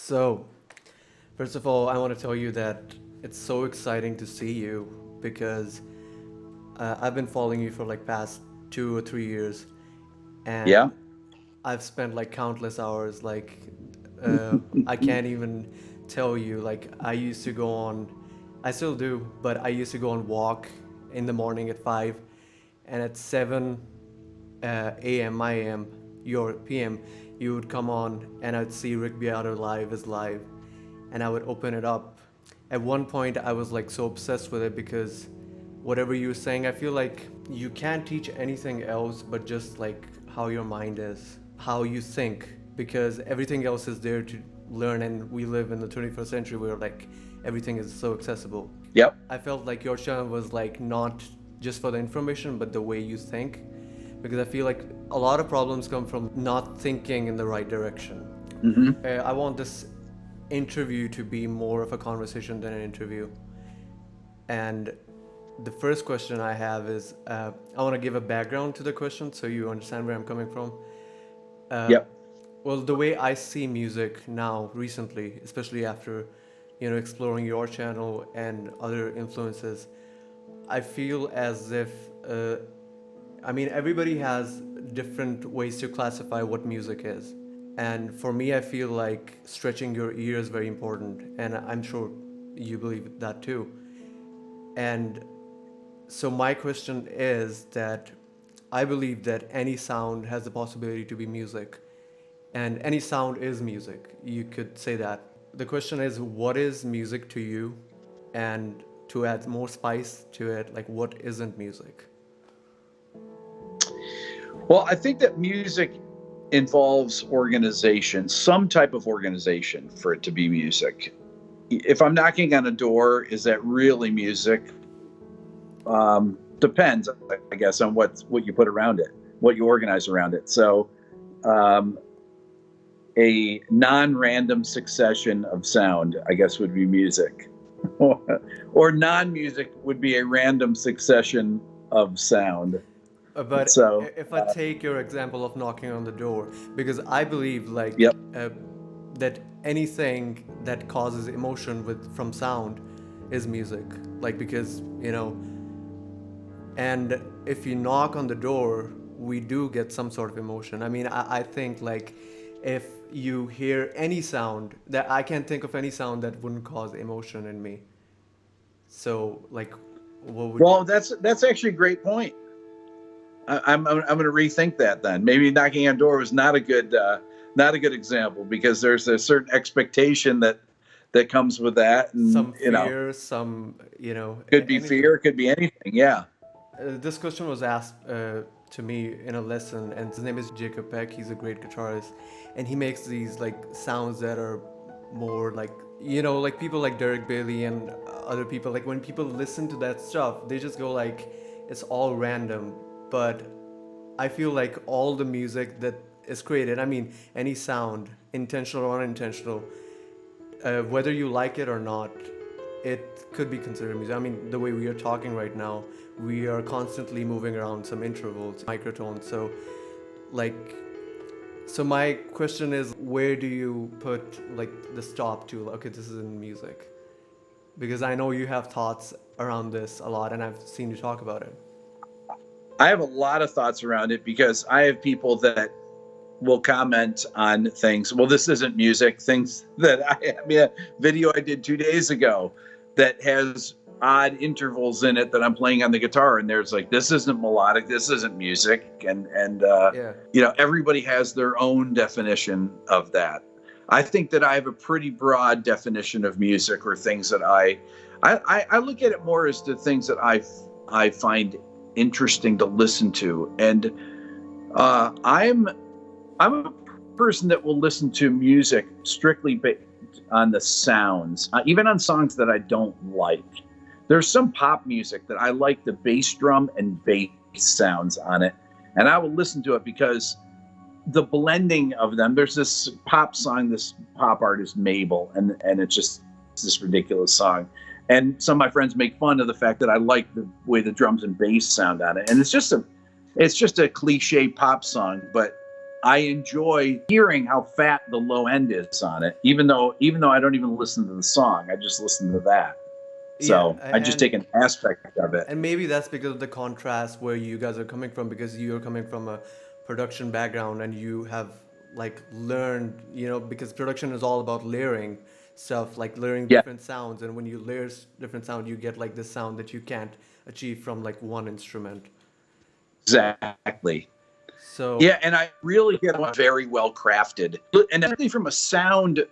So, first of all, I want to tell you that it's so exciting to see you because I've been following you for like past 2 or 3 years, Yeah. and I've spent like countless hours. I can't even tell you. Like, I used to go on, I still do, but I used to go on walk in the morning at 5, and at 7 a.m. my a.m. your p.m. you would come on, and I'd see Rick Beato live is live, and I would open it up. At one point, I was like so obsessed with it because whatever you were saying, I feel like you can't teach anything else but just like how your mind is, how you think, because everything else is there to learn, and we live in the 21st century where like everything is so accessible. Yep. I felt like your channel was like not just for the information, but the way you think, because I feel like a lot of problems come from not thinking in the right direction. Hmm. I want this interview to be more of a conversation than an interview. And the first question I have is I want to give a background to the question so you understand where I'm coming from. Uh, Yep. well, the way I see music now, recently, especially after, exploring your channel and other influences, I feel as if, uh, everybody has different ways to classify what music is. And for me, I feel like stretching your ear is very important. And I'm sure you believe that too. And so my question is that I believe that any sound has the possibility to be music, and any sound is music. You could say that. The question is, what is music to you? And to add more spice to it, like what isn't music? Well, I think that music involves organization, some type of organization for it to be music. If I'm knocking on a door, is that really music? Depends, I guess, on what you put around it, what you organize around it. So, um, a non-random succession of sound, I guess, would be music, or non-music would be a random succession of sound. But So, if I take your example of knocking on the door, because I believe yep. that anything that causes emotion with from sound is music. Like because and if you knock on the door, we do get some sort of emotion. I think like if you hear any sound, that I can't think of any sound that wouldn't cause emotion in me. So like, what would you? Well, that's actually a great point. I'm going to rethink that then. Maybe knocking on door was not a good example because there's a certain expectation that comes with that, and Some fear, some could be anything. fear, could be anything. Yeah. This question was asked to me in a lesson, and his name is Jacob Peck. He's a great guitarist, and he makes these like sounds that are more like like people like Derek Bailey and other people. Like when people listen to that stuff, they just go like, it's all random. But I feel like all the music that is created, any sound, intentional or unintentional, whether you like it or not, it could be considered music. The way we are talking right now, we are constantly moving around some intervals, microtones. Like, so my question is, where do you put like the stop to? Okay, this isn't music, because I know you have thoughts around this a lot, and I've seen you talk about it. I have a lot of thoughts around it because I have people that will comment on things. Well, this isn't music. Things that a video I did 2 days ago that has odd intervals in it that I'm playing on the guitar, and there's like, this isn't melodic, this isn't music, and Yeah. everybody has their own definition of that. I think that I have a pretty broad definition of music, or things that I look at it more as the things that I find interesting to listen to, and I'm a person that will listen to music strictly based on the sounds, even on songs that I don't like. There's some pop music that I like the bass drum and bass sounds on it, and I will listen to it because the blending of them. There's this pop song, this pop artist Mabel, and it's just this ridiculous song. And some of my friends make fun of the fact that I like the way the drums and bass sound on it, and it's just a cliche pop song, but I enjoy hearing how fat the low end is on it, even though I don't even listen to the song. I just listen to that. Yeah, So I just take an aspect of it. and maybe that's because of the contrast where you guys are coming from, because you're coming from a production background and you have like learned, because production is all about layering stuff, like layering Yeah, different sounds, and when you layer different sound, you get like this sound that you can't achieve from like one instrument. exactly. So Yeah, and I really get one very well crafted, and everything from a sound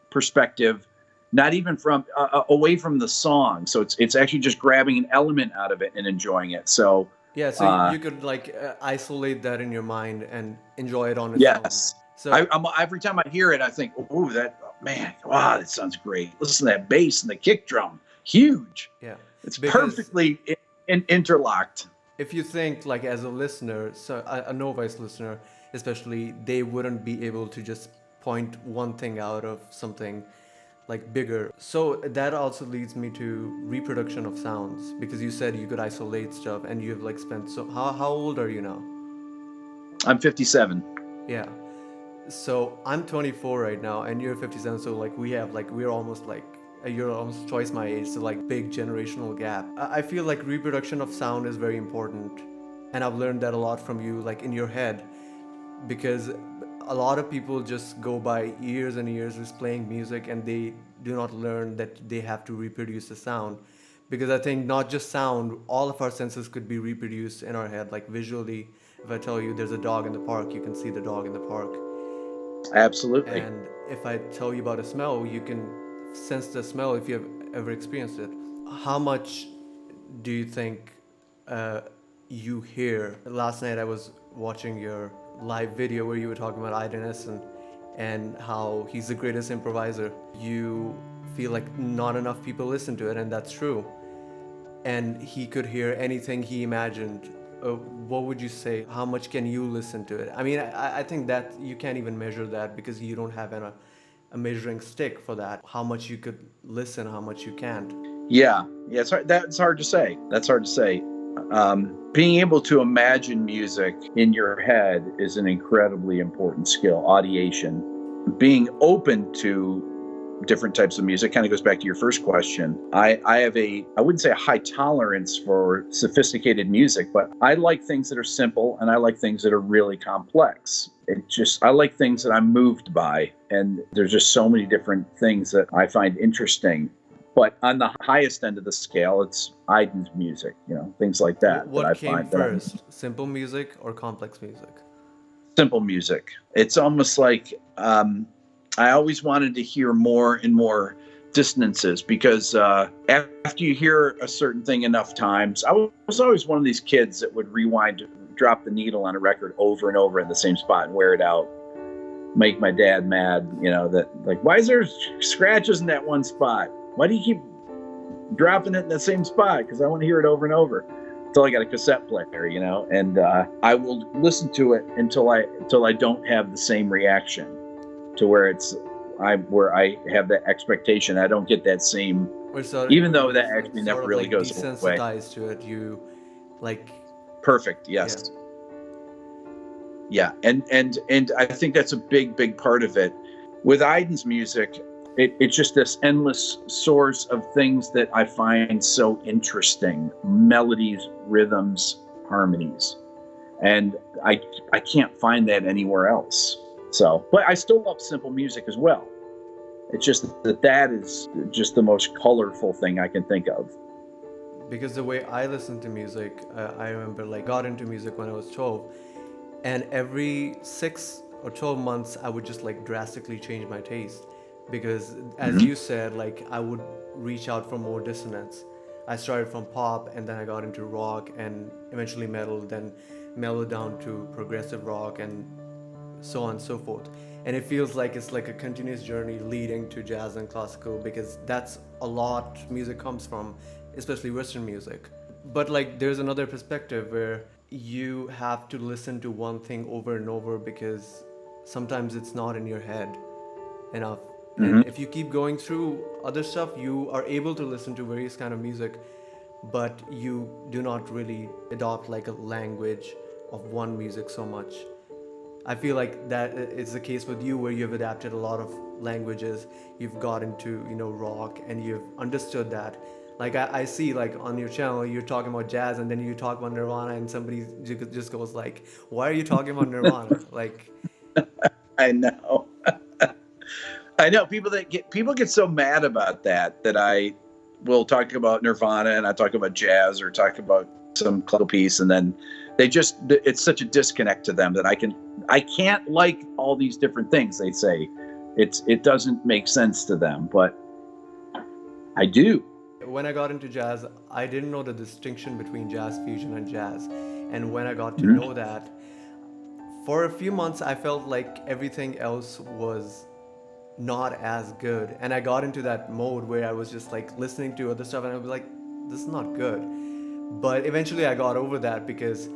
perspective, not even from away from the song. So it's actually just grabbing an element out of it and enjoying it. So yeah, so uh, you could like isolate that in your mind and enjoy it on its own. yes, So every time I hear it, I think, oh, that man, wow, that sounds great. Listen to that bass and the kick drum, huge. yeah, It's because perfectly interlocked. if you think like as a listener, so a novice listener especially, they wouldn't be able to just point one thing out of something like bigger. So that also leads me to reproduction of sounds, because you said you could isolate stuff and you've like spent, so how old are you now? I'm 57. Yeah. So I'm 24 right now, and you're 57. So like we're almost like you're almost twice my age. So like big generational gap. I feel like reproduction of sound is very important, and I've learned that a lot from you, like in your head, because a lot of people just go by years and years just playing music, and they do not learn that they have to reproduce the sound. Because I think not just sound, all of our senses could be reproduced in our head, like visually. If I tell you there's a dog in the park, you can see the dog in the park. Absolutely. And if I tell you about a smell, you can sense the smell if you've ever experienced it. How much do you think uh, you hear? Last night I was watching your live video where you were talking about isnt and how he's the greatest improviser. You feel like not enough people listen to it, and that's true. And he could hear anything he imagined. What would you say? How much can you listen to it? I mean, I think that you can't even measure that because you don't have a measuring stick for that. How much you could listen, how much you can't. Yeah, it's hard. That's hard to say. That's hard to say. Being able to imagine music in your head is an incredibly important skill. Audiation, being open to different types of music, kind of goes back to your first question. I wouldn't say a high tolerance for sophisticated music, but I like things that are simple and I like things that are really complex. I like things that I'm moved by, and there's just so many different things that I find interesting. But on the highest end of the scale, it's isnt music, things like that. What I came find that first, simple music or complex music? simple music. It's almost like I always wanted to hear more and more dissonances, because after you hear a certain thing enough times, I was always one of these kids that would rewind, drop the needle on a record over and over in the same spot and wear it out, make my dad mad, that like, why is there scratches in that one spot? Why do you keep dropping it in the same spot? Because I want to hear it over and over until I got a cassette player, and I will listen to it until I don't have the same reaction, to where I have that expectation. I don't get that same, even though that actually never really goes away. Desensitized to it, you like. Perfect. Yes. Yeah. And I think that's a big part of it. With Aiden's music, it's just this endless source of things that I find so interesting: melodies, rhythms, harmonies, and I can't find that anywhere else. So, but I still love simple music as well. It's just that is just the most colorful thing I can think of. Because the way I listen to music, I remember like got into music when I was 12, and every 6 or 12 months I would just like drastically change my taste, because as you said, like I would reach out for more dissonance. I started from pop, and then I got into rock and eventually metal, then mellowed down to progressive rock, and so on and so forth. And it feels like it's like a continuous journey leading to jazz and classical, because that's a lot music comes from, especially Western music. But like there's another perspective where you have to listen to one thing over and over, because sometimes it's not in your head enough. And if you keep going through other stuff, you are able to listen to various kind of music, but you do not really adopt like a language of one music so much. I feel like that is the case with you, where you've adapted a lot of languages, you've got into, rock, and you've understood that. Like I see, like on your channel, you're talking about jazz, and then you talk about Nirvana, and somebody just goes like, "Why are you talking about Nirvana?" Like, I know. I know people get so mad about that I will talk about Nirvana and I talk about jazz or talk about some classical piece, and then it's such a disconnect to them that I can't like all these different things. They say it doesn't make sense to them, but I do. when I got into jazz, I didn't know the distinction between jazz fusion and jazz, and when I got to know that, for a few months I felt like everything else was not as good, and I got into that mode where I was just like listening to other stuff and I was like, this is not good. But eventually I got over that, because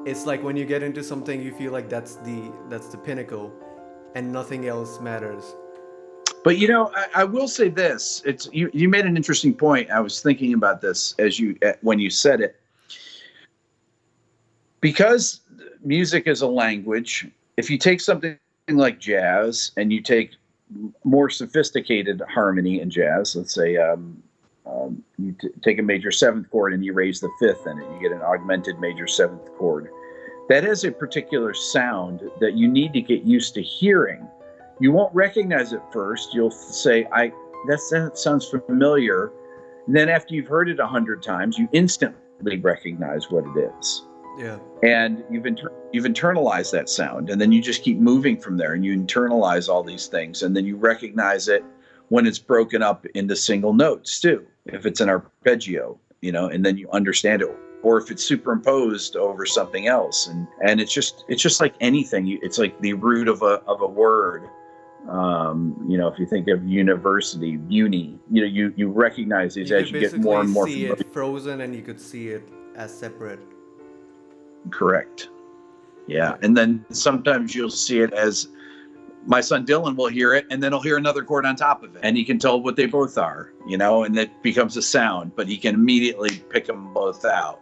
it's like when you get into something, you feel like that's the pinnacle and nothing else matters. But I will say this: it's you made an interesting point. I was thinking about this when you said it, because music is a language. If you take something like jazz and you take more sophisticated harmony in jazz, let's say you take a major seventh chord and you raise the fifth in it, you get an augmented major seventh chord. That has a particular sound that you need to get used to hearing. You won't recognize it first. You'll say, that sounds familiar. And then after you've heard it 100 times, you instantly recognize what it is. Yeah. And you've internalized that sound, and then you just keep moving from there, and you internalize all these things, and then you recognize it when it's broken up into single notes too. If it's an arpeggio, and then you understand it, or if it's superimposed over something else, and it's just like anything. It's like the root of a word. If you think of university, uni, you recognize these as you get more and more. You could see it frozen, and you could see it as separate. Correct. Yeah. And then sometimes you'll see it as, my son Dylan will hear it, and then he'll hear another chord on top of it, and he can tell what they both are, and it becomes a sound, but he can immediately pick them both out.